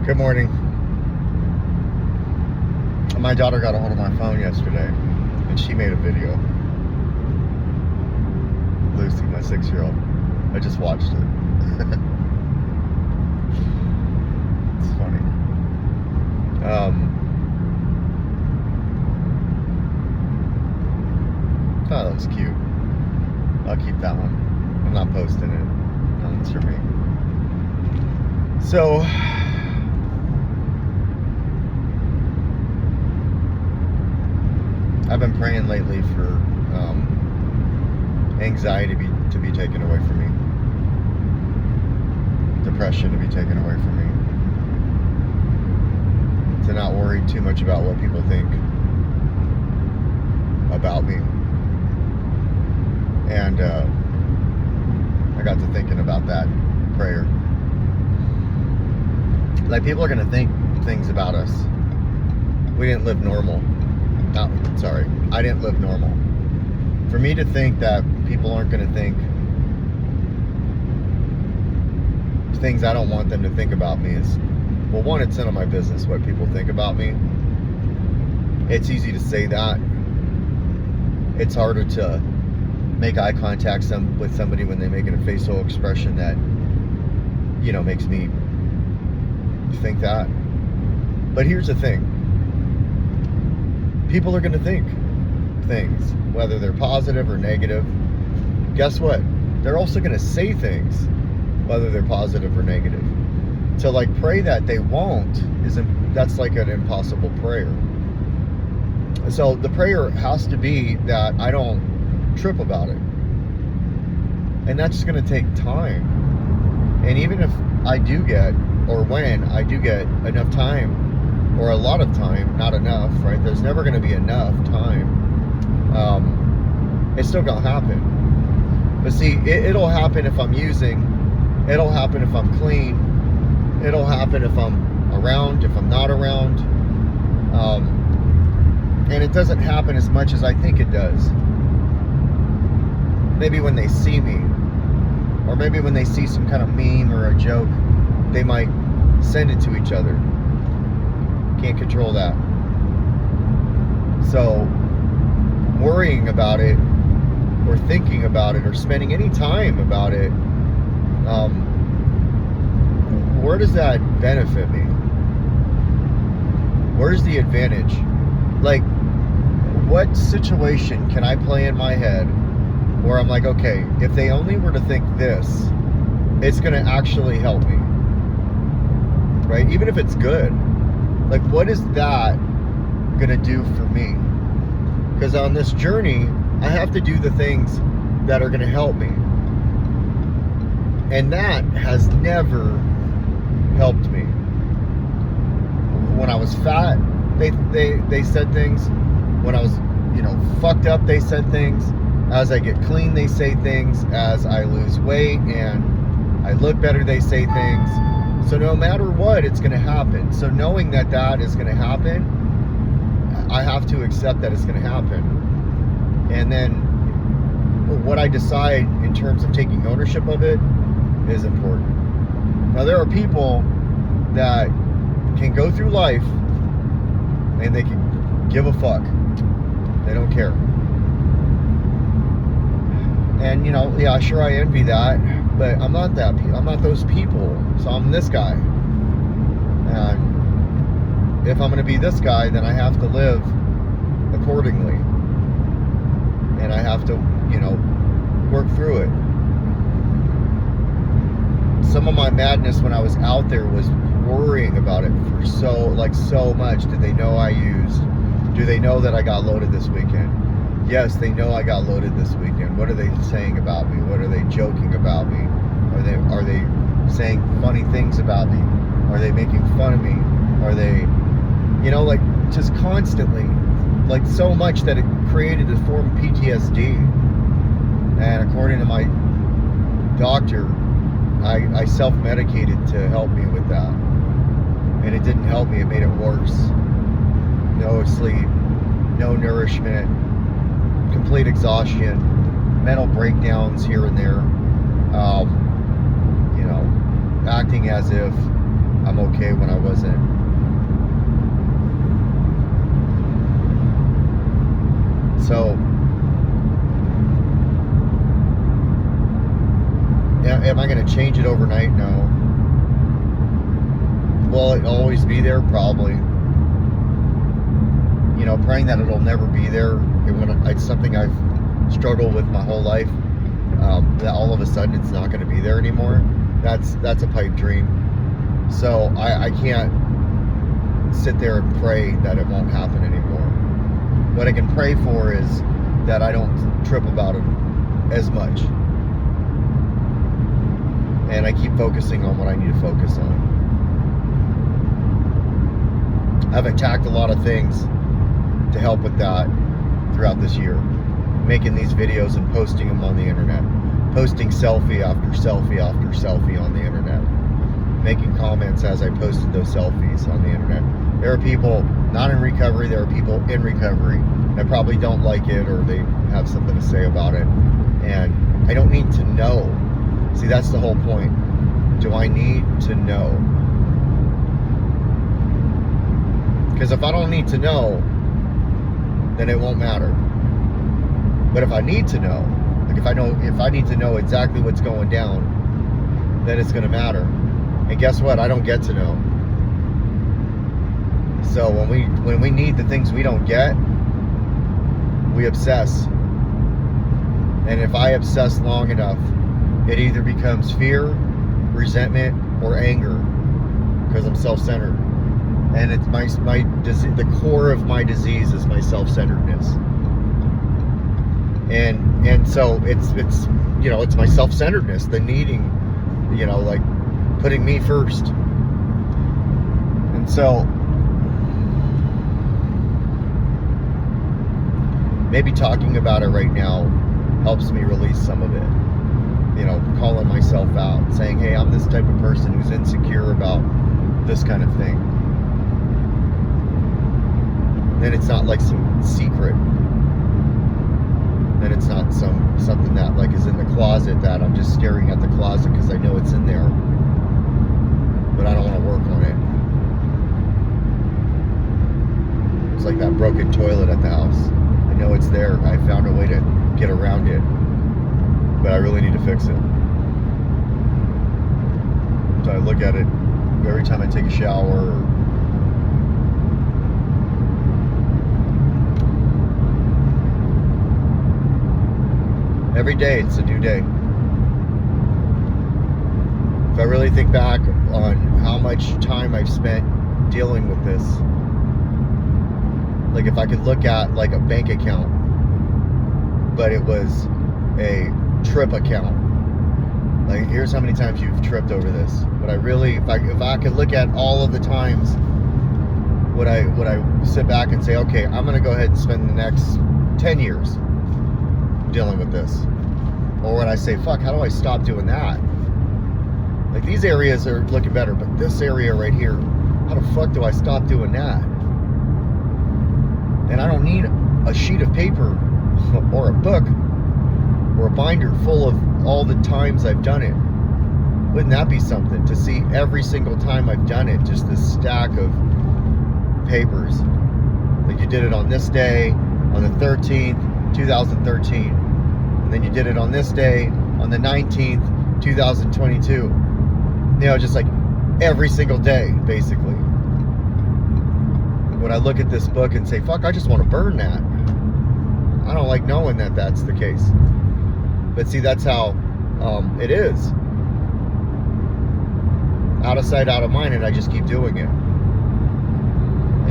Good morning. My daughter got a hold of my phone yesterday, and she made a video. Lucy, my 6-year-old. I just watched it. It's funny. Oh, that was cute. I'll keep that one. I'm not posting it. No, it's for me. So, I've been praying lately for anxiety to be taken away from me, depression to be taken away from me, to not worry too much about what people think about me. And I got to thinking about that prayer. Like, people are going to think things about us. We didn't live normal. I didn't live normal. For me to think that people aren't going to think things I don't want them to think about me is, well, one, it's none of my business what people think about me. It's easy to say that. It's harder to make eye contact with somebody when they make a facial expression that, makes me think that. But here's the thing. People are going to think things, whether they're positive or negative. Guess what? They're also going to say things, whether they're positive or negative. To pray that they won't, that's like an impossible prayer. So the prayer has to be that I don't trip about it. And that's going to take time. And even if I do get, or when I do get enough time, or a lot of time, not enough, right? There's never going to be enough time. It's still going to happen. But see, it'll happen if I'm using. It'll happen if I'm clean. It'll happen if I'm around, if I'm not around. And it doesn't happen as much as I think it does. Maybe when they see me, or maybe when they see some kind of meme or a joke, they might send it to each other. Can't control that. So, worrying about it, or thinking about it, or spending any time about it, where does that benefit me? Where's the advantage? What situation can I play in my head where I'm like, okay, if they only were to think this, it's going to actually help me, right? Even if it's good. What is that going to do for me? Because on this journey, I have to do the things that are going to help me. And that has never helped me. When I was fat, they said things. When I was, fucked up, they said things. As I get clean, they say things. As I lose weight and I look better, they say things. So no matter what, it's going to happen. So knowing that is going to happen, I have to accept that it's going to happen. And then what I decide in terms of taking ownership of it is important. Now, there are people that can go through life and they can give a fuck. They don't care. And, yeah, sure, I envy that. But I'm not that. I'm not those people. So I'm this guy. And if I'm going to be this guy, then I have to live accordingly. And I have to, work through it. Some of my madness when I was out there was worrying about it for so much. Did they know I used? Do they know that I got loaded this weekend? Yes, they know I got loaded this weekend. What are they saying about me? What are they joking about me? Are they saying funny things about me? Are they making fun of me? Are they, just constantly, so much that it created a form of PTSD. And according to my doctor, I self-medicated to help me with that. And it didn't help me, it made it worse. No sleep, no nourishment, complete exhaustion, mental breakdowns here and there, acting as if I'm okay when I wasn't. So, am I going to change it overnight? No. Will it always be there? Probably. You know, praying that it'll never be there. It's something I've struggled with my whole life. That all of a sudden it's not going to be there anymore. That's a pipe dream. So I can't sit there and pray that it won't happen anymore. What I can pray for is that I don't trip about it as much. And I keep focusing on what I need to focus on. I've attacked a lot of things to help with that throughout this year. Making these videos and posting them on the internet. Posting selfie after selfie after selfie on the internet. Making comments as I posted those selfies on the internet. There are people not in recovery, there are people in recovery that probably don't like it or they have something to say about it. And I don't need to know. See, that's the whole point. Do I need to know? Because if I don't need to know, then it won't matter. But if I need to know, like if I need to know exactly what's going down, then it's going to matter. And guess what? I don't get to know. So when we need the things we don't get, we obsess. And if I obsess long enough, it either becomes fear, resentment, or anger, because I'm self-centered. And it's my disease, the core of my disease is my self-centeredness. And so it's you know, it's my self-centeredness, the needing, you know, like putting me first. And so maybe talking about it right now helps me release some of it. You know, calling myself out, saying, hey, I'm this type of person who's insecure about this kind of thing. Then it's not like some secret. Then it's not something that like is in the closet that I'm just staring at the closet because I know it's in there, but I don't want to work on it. It's like that broken toilet at the house. I know it's there. I found a way to get around it, but I really need to fix it. So I look at it every time I take a shower. Every day, it's a new day. If I really think back on how much time I've spent dealing with this, like if I could look at like a bank account, but it was a trip account. Like here's how many times you've tripped over this. But I really, if I could look at all of the times, would I sit back and say, okay, I'm gonna go ahead and spend the next 10 years dealing with this? Or would I say, fuck, how do I stop doing that? Like these areas are looking better, but this area right here, how the fuck do I stop doing that? And I don't need a sheet of paper or a book or a binder full of all the times I've done it. Wouldn't that be something to see every single time I've done it, just this stack of papers? Like you did it on this day, on the 13th, 2013. And then you did it on this day, on the 19th, 2022. You know, just like every single day, basically. When I look at this book and say, fuck, I just want to burn that. I don't like knowing that that's the case. But see, that's how it is. Out of sight, out of mind, and I just keep doing it.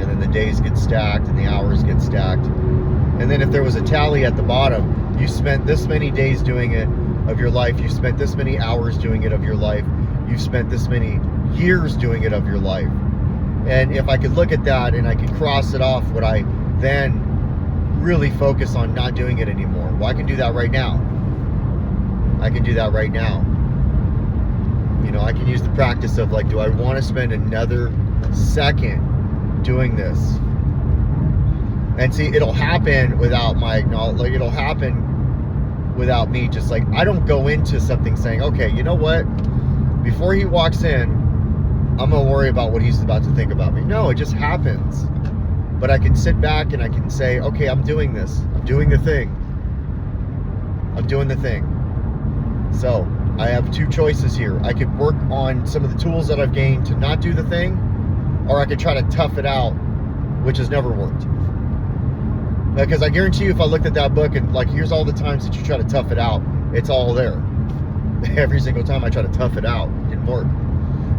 And then the days get stacked and the hours get stacked. And then if there was a tally at the bottom, you spent this many days doing it of your life, you spent this many hours doing it of your life, you've spent this many years doing it of your life. And if I could look at that and I could cross it off, would I then really focus on not doing it anymore? Well, I can do that right now. I can do that right now. You know, I can use the practice of like, do I want to spend another second doing this? And see, it'll happen without my acknowledgement. Like, it'll happen without me just like, I don't go into something saying, okay, you know what? Before he walks in, I'm gonna worry about what he's about to think about me. No, it just happens. But I can sit back and I can say, okay, I'm doing this. I'm doing the thing. I'm doing the thing. So I have two choices here. I could work on some of the tools that I've gained to not do the thing, or I could try to tough it out, which has never worked. Because I guarantee you, if I looked at that book and like, here's all the times that you try to tough it out, it's all there. Every single time I try to tough it out, it didn't work.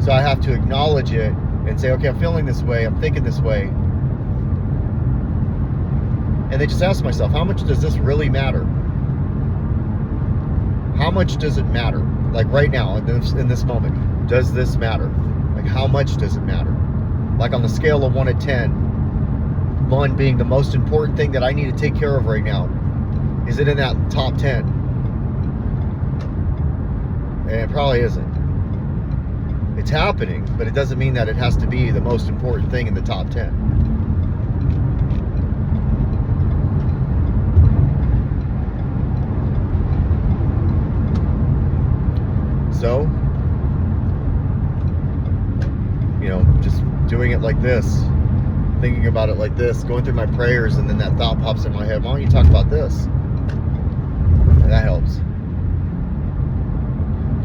So I have to acknowledge it and say, okay, I'm feeling this way, I'm thinking this way. And then just ask myself, how much does this really matter? How much does it matter? Like right now, in this moment, does this matter? Like how much does it matter? Like on the scale of 1 to 10, 1 being the most important thing that I need to take care of right now, is it in that top 10? And it probably isn't. It's happening, but it doesn't mean that it has to be the most important thing in the top 10. So, you know, just doing it like this, thinking about it like this, going through my prayers, and then that thought pops in my head, why don't you talk about this? And that helps.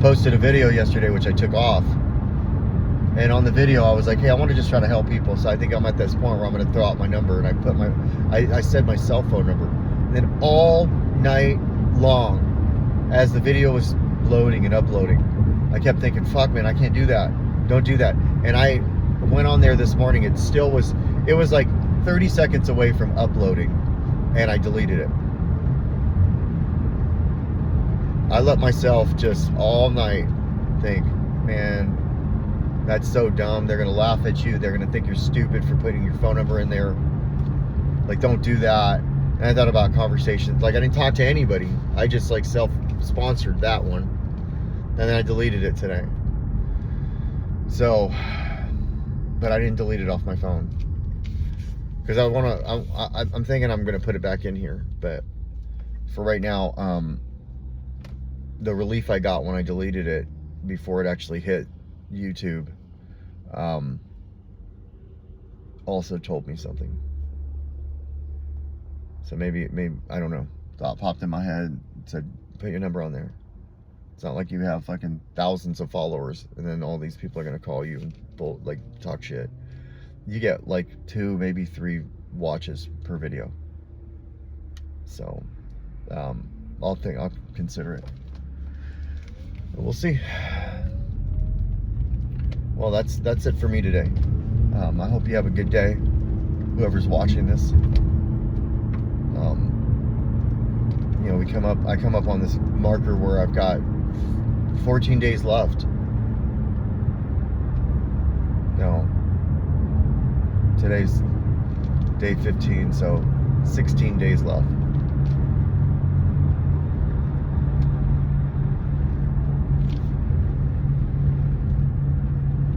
Posted a video yesterday, which I took off. And on the video, I was like, hey, I want to just try to help people. So I think I'm at this point where I'm going to throw out my number. And I put I said my cell phone number. And then all night long, as the video was loading and uploading, I kept thinking, fuck, man, I can't do that. Don't do that. And I went on there this morning. It was like 30 seconds away from uploading. And I deleted it. I let myself just all night think, man, that's so dumb. They're going to laugh at you. They're going to think you're stupid for putting your phone number in there. Like, don't do that. And I thought about conversations. Like, I didn't talk to anybody. I just, like, self-sponsored that one. And then I deleted it today. So, but I didn't delete it off my phone. Because I'm thinking I'm going to put it back in here. But for right now, the relief I got when I deleted it before it actually hit YouTube also told me something. So maybe I don't know, thought popped in my head, said put your number on there. It's not like you have fucking thousands of followers and then all these people are gonna call you and like talk shit. You get like 2, maybe 3 watches per video. So I'll consider it. But we'll see. Well, that's it for me today. I hope you have a good day, whoever's watching this. You know, I come up on this marker where I've got 14 days left. No, today's day 15, so 16 days left.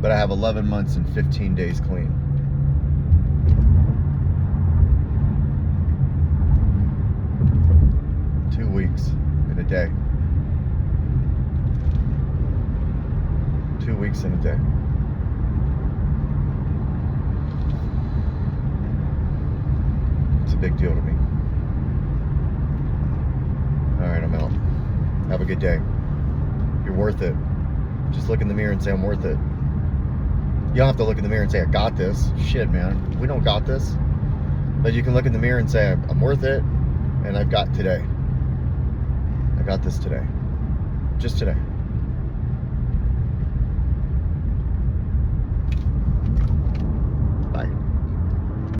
But I have 11 months and 15 days clean. Two weeks in a day. 2 weeks in a day. It's a big deal to me. Alright, I'm out. Have a good day. You're worth it. Just look in the mirror and say, I'm worth it. You don't have to look in the mirror and say, I got this. Shit, man. We don't got this. But you can look in the mirror and say, I'm worth it. And I've got today. I got this today. Just today.